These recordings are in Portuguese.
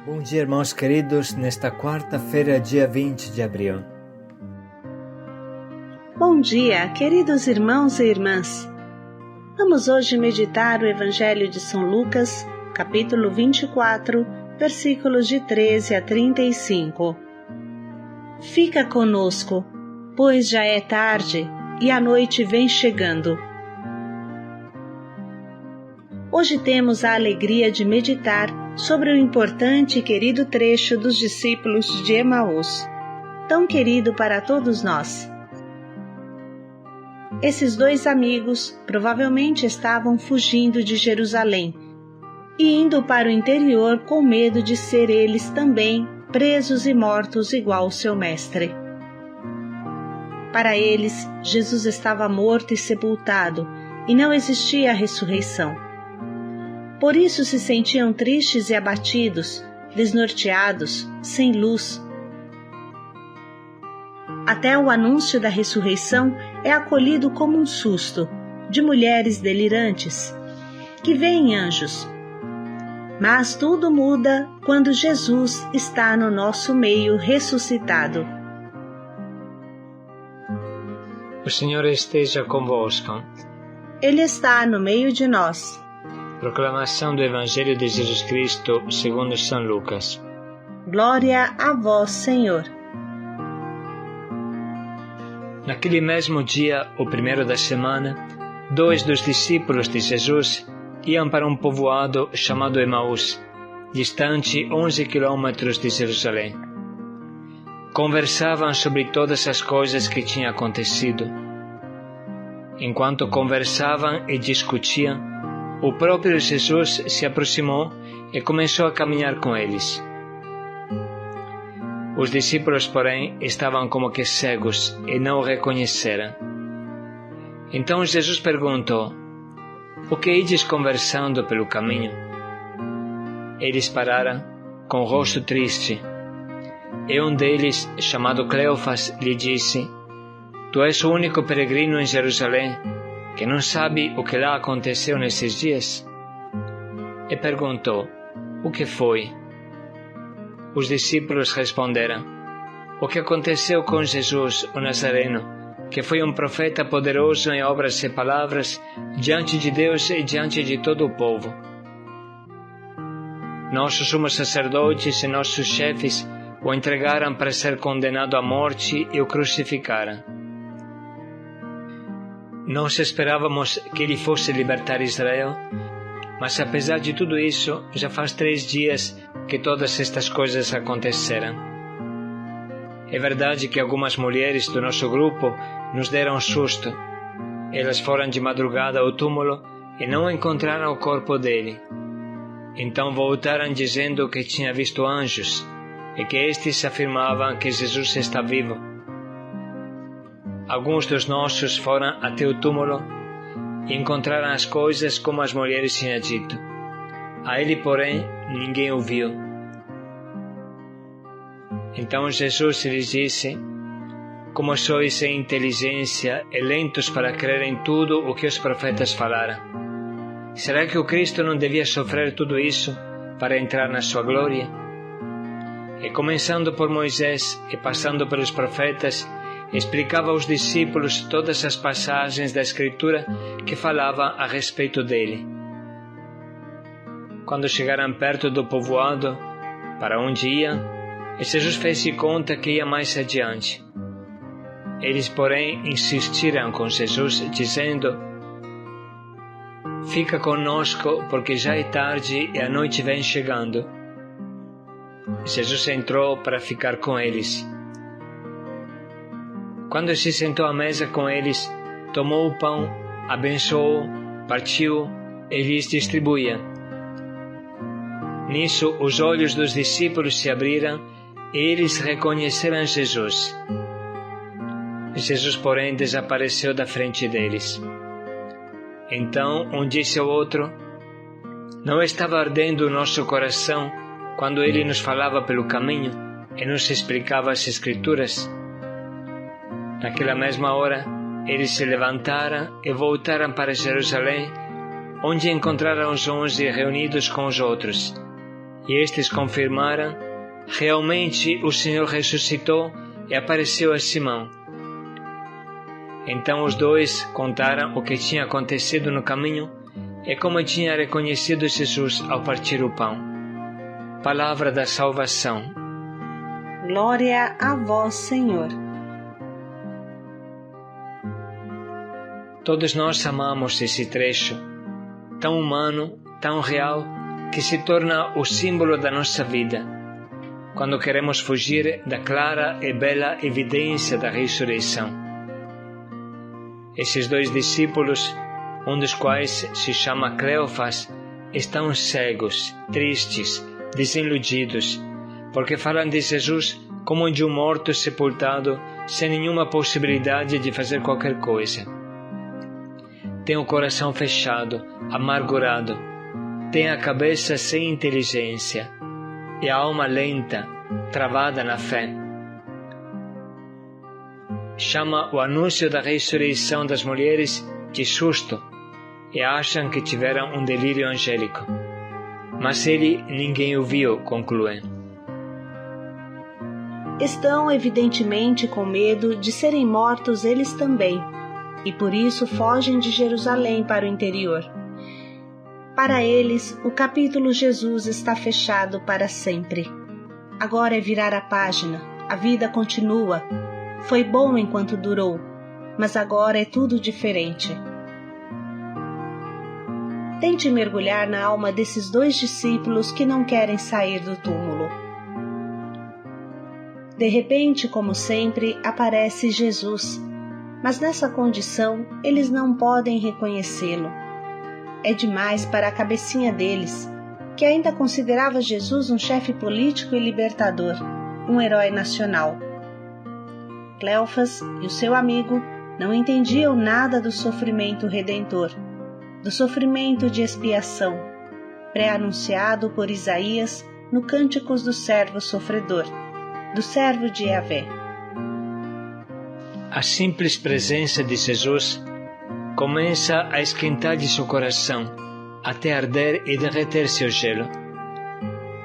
Bom dia, irmãos queridos, nesta quarta-feira, dia 20 de abril. Bom dia, queridos irmãos e irmãs. Vamos hoje meditar o Evangelho de São Lucas, capítulo 24, versículos de 13 a 35. Fica conosco, pois já é tarde e a noite vem chegando. Hoje temos a alegria de meditar sobre o importante e querido trecho dos discípulos de Emaús, tão querido para todos nós. Esses dois amigos provavelmente estavam fugindo de Jerusalém e indo para o interior com medo de ser eles também presos e mortos igual o seu mestre. Para eles, Jesus estava morto e sepultado e não existia a ressurreição. Por isso se sentiam tristes e abatidos, desnorteados, sem luz. Até o anúncio da ressurreição é acolhido como um susto de mulheres delirantes, que veem anjos. Mas tudo muda quando Jesus está no nosso meio ressuscitado. O Senhor esteja convosco. Ele está no meio de nós. Proclamação do Evangelho de Jesus Cristo segundo São Lucas. Glória a vós, Senhor. Naquele mesmo dia, o primeiro da semana, 2 dos discípulos de Jesus iam para um povoado chamado Emaús, distante 11 quilômetros de Jerusalém. Conversavam sobre todas as coisas que tinham acontecido. Enquanto conversavam e discutiam, o próprio Jesus se aproximou e começou a caminhar com eles. Os discípulos, porém, estavam como que cegos e não o reconheceram. Então Jesus perguntou: "O que ides conversando pelo caminho?" Eles pararam, com o rosto triste. E um deles, chamado Cleofas, lhe disse: "Tu és o único peregrino em Jerusalém que não sabe o que lá aconteceu nesses dias?" E perguntou: "O que foi?" Os discípulos responderam: "O que aconteceu com Jesus, o Nazareno, que foi um profeta poderoso em obras e palavras diante de Deus e diante de todo o povo. Nossos sumos sacerdotes e nossos chefes o entregaram para ser condenado à morte e o crucificaram. Nós esperávamos que ele fosse libertar Israel, mas apesar de tudo isso, já faz 3 dias que todas estas coisas aconteceram. É verdade que algumas mulheres do nosso grupo nos deram um susto. Elas foram de madrugada ao túmulo e não encontraram o corpo dele. Então voltaram dizendo que tinham visto anjos e que estes afirmavam que Jesus está vivo. Alguns dos nossos foram até o túmulo e encontraram as coisas como as mulheres tinham dito. A ele, porém, ninguém o viu." Então Jesus lhes disse: "Como sois sem inteligência e lentos para crer em tudo o que os profetas falaram? Será que o Cristo não devia sofrer tudo isso para entrar na sua glória?" E começando por Moisés e passando pelos profetas, explicava aos discípulos todas as passagens da Escritura que falavam a respeito dele. Quando chegaram perto do povoado, para onde iam, Jesus fez-se conta que ia mais adiante. Eles, porém, insistiram com Jesus, dizendo: "Fica conosco, porque já é tarde e a noite vem chegando." Jesus entrou para ficar com eles. Quando se sentou à mesa com eles, tomou o pão, abençoou, partiu e lhes distribuía. Nisso, os olhos dos discípulos se abriram e eles reconheceram Jesus. Jesus, porém, desapareceu da frente deles. Então, um disse ao outro: "Não estava ardendo o nosso coração quando ele nos falava pelo caminho e nos explicava as Escrituras?" Naquela mesma hora, eles se levantaram e voltaram para Jerusalém, onde encontraram os 11 reunidos com os outros, E estes confirmaram: realmente o Senhor ressuscitou e apareceu a Simão. Então os dois contaram o que tinha acontecido no caminho e como tinha reconhecido Jesus ao partir o pão. Palavra da salvação. Glória a vós, Senhor. Todos nós amamos esse trecho, tão humano, tão real, que se torna o símbolo da nossa vida, quando queremos fugir da clara e bela evidência da ressurreição. Esses dois discípulos, um dos quais se chama Cleofas, estão cegos, tristes, desiludidos, porque falam de Jesus como de um morto sepultado, sem nenhuma possibilidade de fazer qualquer coisa. Tem o coração fechado, amargurado, tem a cabeça sem inteligência e a alma lenta, travada na fé. Chama o anúncio da ressurreição das mulheres de susto e acham que tiveram um delírio angélico. Mas ele ninguém o viu, concluem. Estão evidentemente com medo de serem mortos eles também, e por isso fogem de Jerusalém para o interior. Para eles, o capítulo Jesus está fechado para sempre. Agora é virar a página, a vida continua. Foi bom enquanto durou, mas agora é tudo diferente. Tente mergulhar na alma desses dois discípulos que não querem sair do túmulo. De repente, como sempre, aparece Jesus, mas nessa condição eles não podem reconhecê-lo. É demais para a cabecinha deles, que ainda considerava Jesus um chefe político e libertador, um herói nacional. Cleofas e o seu amigo não entendiam nada do sofrimento redentor, do sofrimento de expiação, pré-anunciado por Isaías no Cânticos do Servo Sofredor, do servo de Yahvé. A simples presença de Jesus começa a esquentar-lhe seu coração, até arder e derreter seu gelo.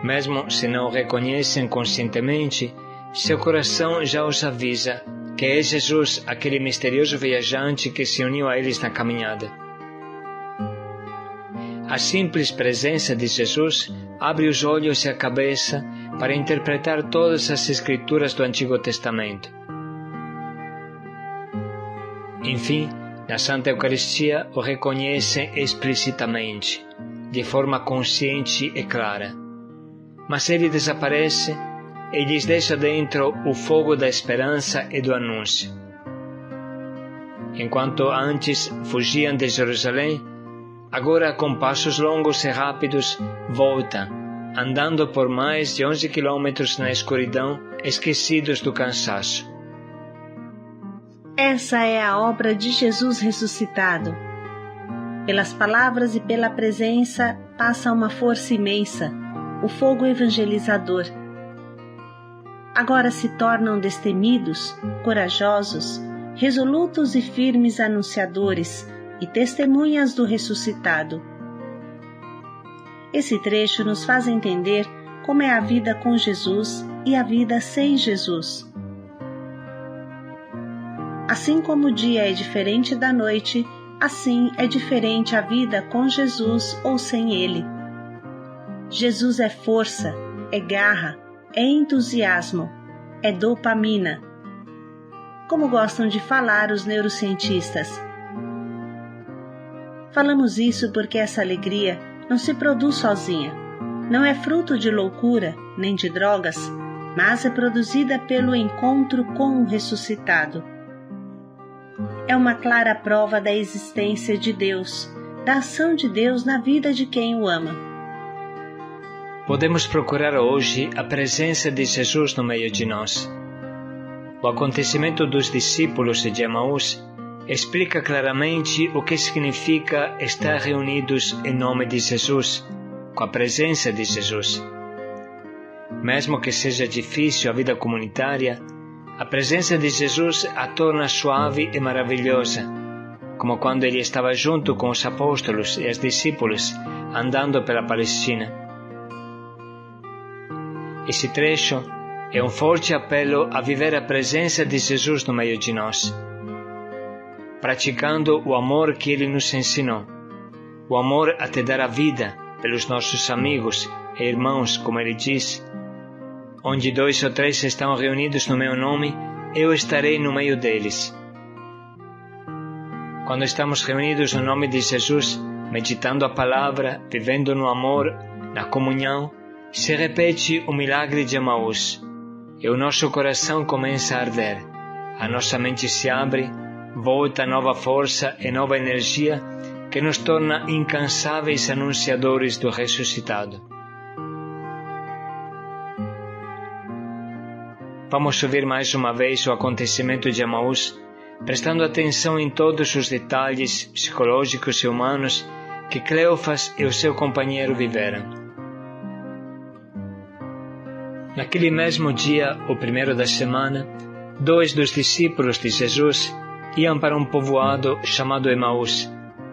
Mesmo se não o reconhecem conscientemente, seu coração já os avisa que é Jesus aquele misterioso viajante que se uniu a eles na caminhada. A simples presença de Jesus abre os olhos e a cabeça para interpretar todas as escrituras do Antigo Testamento. Enfim, na Santa Eucaristia o reconhecem explicitamente, de forma consciente e clara. Mas ele desaparece e lhes deixa dentro o fogo da esperança e do anúncio. Enquanto antes fugiam de Jerusalém, agora com passos longos e rápidos voltam, andando por mais de 11 quilômetros na escuridão, esquecidos do cansaço. Essa é a obra de Jesus ressuscitado. Pelas palavras e pela presença passa uma força imensa, o fogo evangelizador. Agora se tornam destemidos, corajosos, resolutos e firmes anunciadores e testemunhas do ressuscitado. Esse trecho nos faz entender como é a vida com Jesus e a vida sem Jesus. Assim como o dia é diferente da noite, assim é diferente a vida com Jesus ou sem Ele. Jesus é força, é garra, é entusiasmo, é dopamina. Como gostam de falar os neurocientistas. Falamos isso porque essa alegria não se produz sozinha. Não é fruto de loucura, nem de drogas, mas é produzida pelo encontro com o ressuscitado. É uma clara prova da existência de Deus, da ação de Deus na vida de quem o ama. Podemos procurar hoje a presença de Jesus no meio de nós. O acontecimento dos discípulos de Emaús explica claramente o que significa estar reunidos em nome de Jesus, com a presença de Jesus. Mesmo que seja difícil a vida comunitária, a presença de Jesus a torna suave e maravilhosa, como quando ele estava junto com os apóstolos e os discípulos andando pela Palestina. Esse trecho é um forte apelo a viver a presença de Jesus no meio de nós, praticando o amor que Ele nos ensinou, o amor até dar a vida pelos nossos amigos e irmãos, como Ele diz: onde 2 ou 3 estão reunidos no meu nome, eu estarei no meio deles. Quando estamos reunidos no nome de Jesus, meditando a palavra, vivendo no amor, na comunhão, se repete o milagre de Emaús, e o nosso coração começa a arder, a nossa mente se abre, volta nova força e nova energia que nos torna incansáveis anunciadores do ressuscitado. Vamos ouvir mais uma vez o acontecimento de Emaús, prestando atenção em todos os detalhes psicológicos e humanos que Cleofas e o seu companheiro viveram. Naquele mesmo dia, o primeiro da semana, 2 dos discípulos de Jesus iam para um povoado chamado Emaús,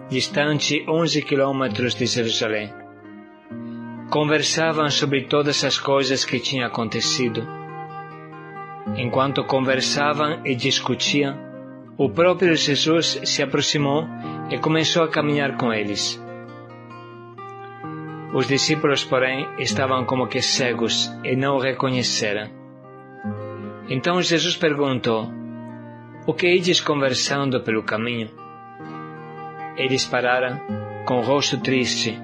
distante 11 quilômetros de Jerusalém. Conversavam sobre todas as coisas que tinham acontecido. Enquanto conversavam e discutiam, o próprio Jesus se aproximou e começou a caminhar com eles. Os discípulos, porém, estavam como que cegos e não o reconheceram. Então Jesus perguntou: o que ides conversando pelo caminho? Eles pararam, com o rosto triste.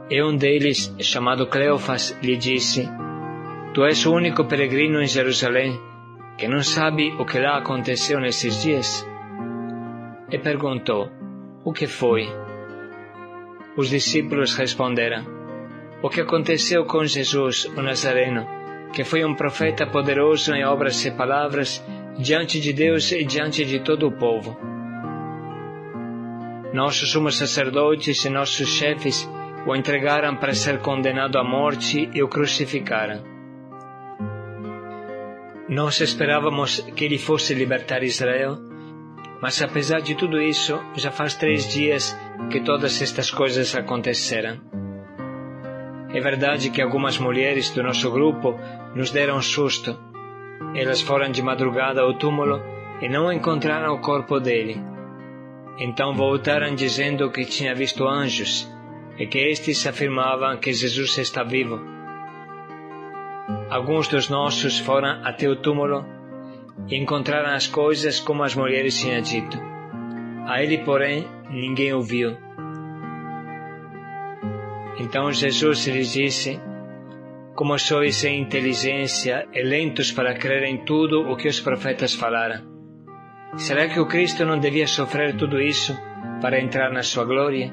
E um deles, chamado Cleofas, lhe disse: tu és o único peregrino em Jerusalém que não sabe o que lá aconteceu nesses dias? E perguntou: o que foi? Os discípulos responderam: o que aconteceu com Jesus, o Nazareno, que foi um profeta poderoso em obras e palavras diante de Deus e diante de todo o povo. Nossos sumos sacerdotes e nossos chefes o entregaram para ser condenado à morte e o crucificaram. Nós esperávamos que ele fosse libertar Israel, mas apesar de tudo isso, já faz 3 dias que todas estas coisas aconteceram. É verdade que algumas mulheres do nosso grupo nos deram um susto. Elas foram de madrugada ao túmulo e não encontraram o corpo dele. Então voltaram dizendo que tinha visto anjos e que estes afirmavam que Jesus está vivo. Alguns dos nossos foram até o túmulo e encontraram as coisas como as mulheres tinham dito. A ele, porém, ninguém o viu. Então Jesus lhes disse: como sois sem inteligência e lentos para crer em tudo o que os profetas falaram. Será que o Cristo não devia sofrer tudo isso para entrar na sua glória?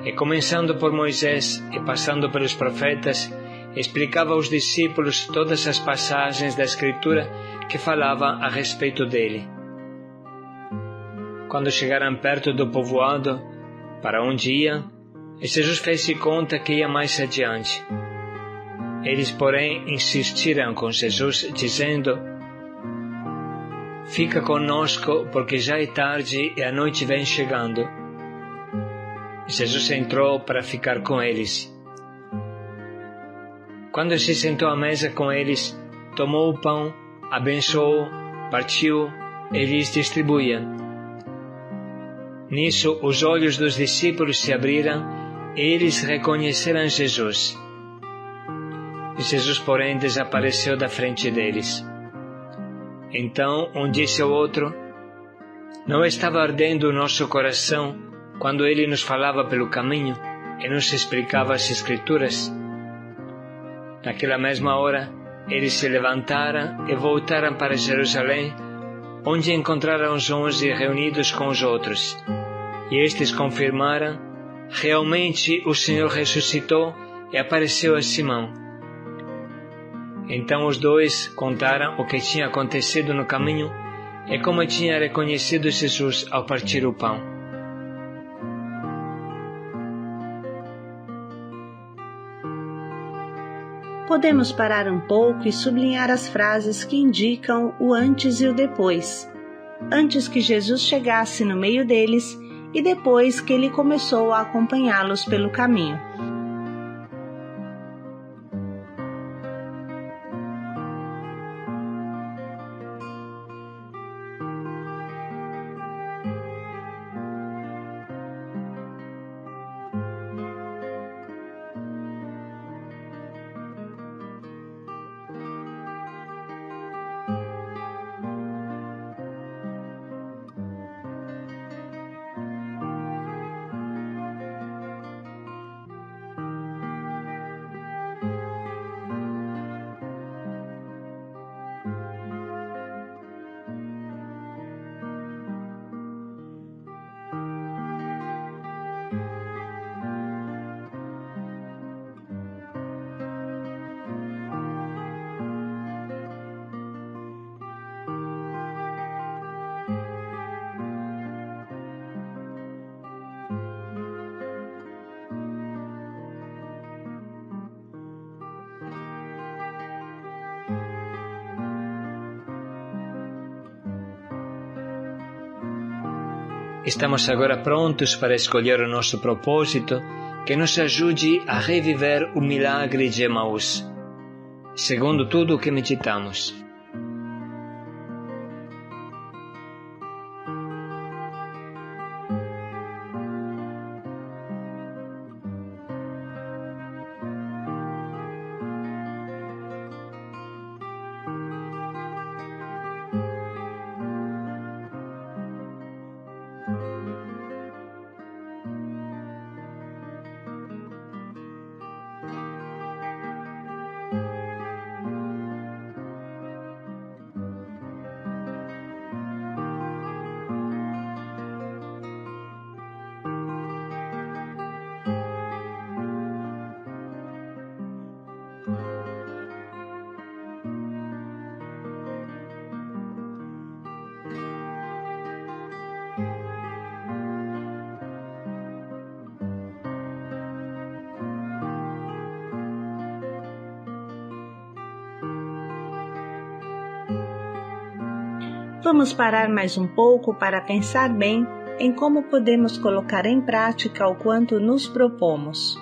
E começando por Moisés e passando pelos profetas, explicava aos discípulos todas as passagens da Escritura que falavam a respeito dele. Quando chegaram perto do povoado, para onde iam, Jesus fez-se conta que ia mais adiante. Eles, porém, insistiram com Jesus, dizendo: fica conosco, porque já é tarde e a noite vem chegando. Jesus entrou para ficar com eles. Quando se sentou à mesa com eles, tomou o pão, abençoou, partiu e lhes distribuía. Nisso, os olhos dos discípulos se abriram e eles reconheceram Jesus. Jesus, porém, desapareceu da frente deles. Então, um disse ao outro: não estava ardendo o nosso coração quando ele nos falava pelo caminho e nos explicava as Escrituras? Naquela mesma hora, eles se levantaram e voltaram para Jerusalém, onde encontraram os 11 reunidos com os outros. E estes confirmaram: realmente o Senhor ressuscitou e apareceu a Simão. Então os 2 contaram o que tinha acontecido no caminho e como tinha reconhecido Jesus ao partir o pão. Podemos parar um pouco e sublinhar as frases que indicam o antes e o depois. Antes que Jesus chegasse no meio deles e depois que ele começou a acompanhá-los pelo caminho. estamos agora prontos para escolher o nosso propósito que nos ajude a reviver o milagre de Emaús, segundo tudo o que meditamos. Vamos parar mais um pouco para pensar bem em como podemos colocar em prática o quanto nos propomos.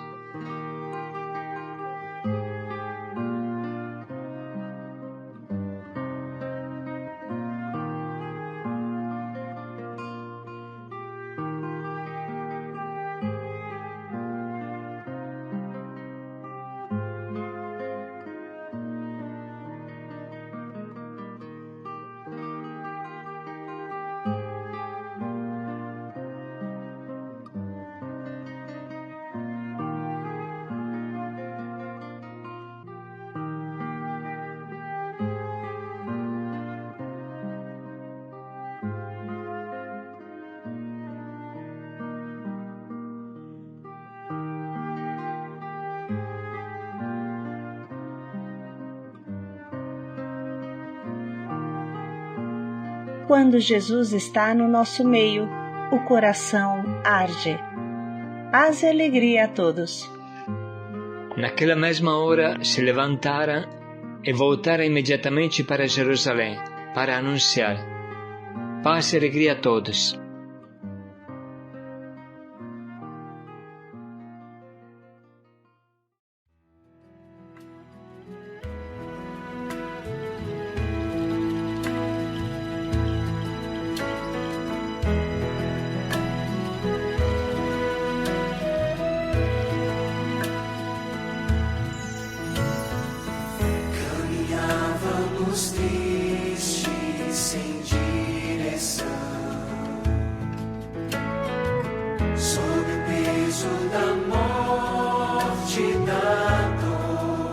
Quando Jesus está no nosso meio, o coração arde. Paz e alegria a todos. Naquela mesma hora se levantaram e voltaram imediatamente para Jerusalém, para anunciar: paz e alegria a todos. Tristes, sem direção, sob o peso da morte e da dor,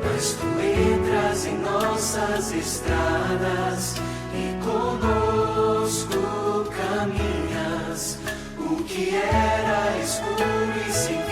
mas tu entras em nossas estradas e conosco caminhas. O que era escuro e sem